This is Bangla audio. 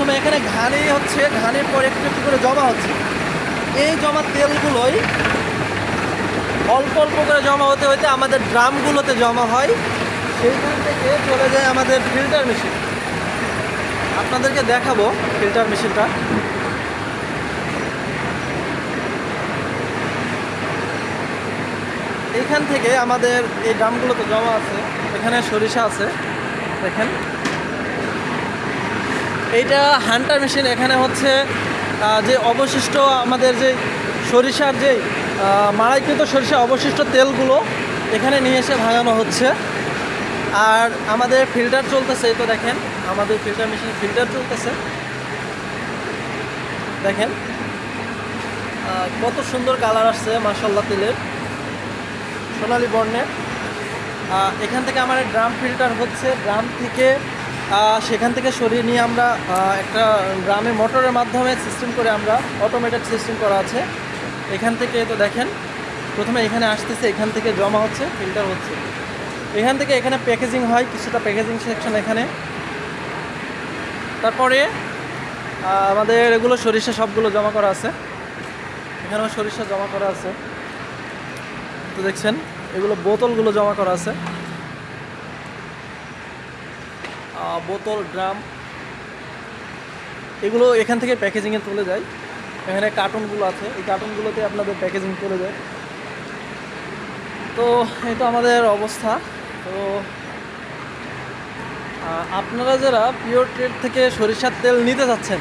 প্রথমে এখানে ঘানি হচ্ছে, ঘানির পর একটু একটু করে জমা হচ্ছে। এই জমা তেলগুলোই অল্প অল্প করে জমা হতে হতে আমাদের ড্রামগুলোতে জমা হয়, সেইখান থেকে চলে যায় আমাদের ফিল্টার মেশিন। আপনাদেরকে দেখাবো ফিল্টার মেশিনটা। এইখান থেকে আমাদের এই ড্রামগুলোতে জমা আছে, এখানে সরিষা আছে দেখেন। এইটা হান্টার মেশিন। এখানে হচ্ছে যে অবশিষ্ট আমাদের যে সরিষার যে মাড়াইকৃত সরিষার অবশিষ্ট তেলগুলো এখানে নিয়ে এসে ভাঙানো হচ্ছে। আর আমাদের ফিল্টার চলতেছে, এই তো দেখেন আমাদের ফিল্টার মেশিন ফিল্টার চলতেছে। দেখেন কত সুন্দর কালার আসছে মাশাআল্লাহ, তেলের সোনালী বর্ণের। এখান থেকে আমার ড্রাম ফিল্টার হচ্ছে, ড্রাম থেকে সেখান থেকে সরিয়ে নিয়ে আমরা একটা ড্রামে মোটরের মাধ্যমে সিস্টেম করে, আমরা অটোমেটেড সিস্টেম করা আছে। এখান থেকে তো দেখেন প্রথমে এখানে আসতেছে, এখান থেকে জমা হচ্ছে, ফিল্টার হচ্ছে, এখান থেকে এখানে প্যাকেজিং হয়, কিছুটা প্যাকেজিং সেকশন এখানে। তারপরে আমাদের এগুলো সরিষা সবগুলো জমা করা আছে, এখানেও সরিষা জমা করা আছে। তো দেখছেন এগুলো বোতলগুলো জমা করা আছে, বোতল ড্রাম এগুলো এখান থেকে প্যাকেজিংয়ে চলে যায়। এখানে কার্টুনগুলো আছে, এই কার্টুনগুলোতে আপনাদের প্যাকেজিং চলে যায়। তো এই তো আমাদের অবস্থা। তো আপনারা যারা পিওর ট্রেড থেকে সরিষার তেল নিতে চাচ্ছেন